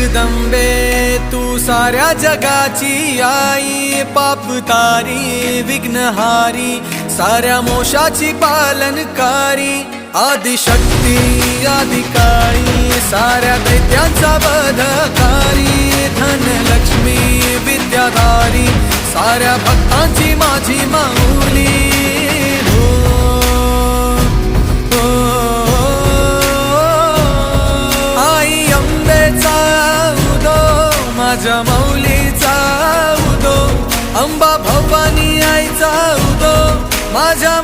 जगदंबे तू साऱ्या जगाची आई, पाप तारी विघ्नहारी साऱ्या मोशाची पालनकारी, आदिशक्ती आदिकाळी साऱ्या दैत्यांचा वधकारी, धनलक्ष्मी विद्याधारी साऱ्या भक्तांची माझी माऊली। आई अंबेचा उदो माझ्या माऊलीचा उदो, अंबा भवानी आईचा उदो माझ्या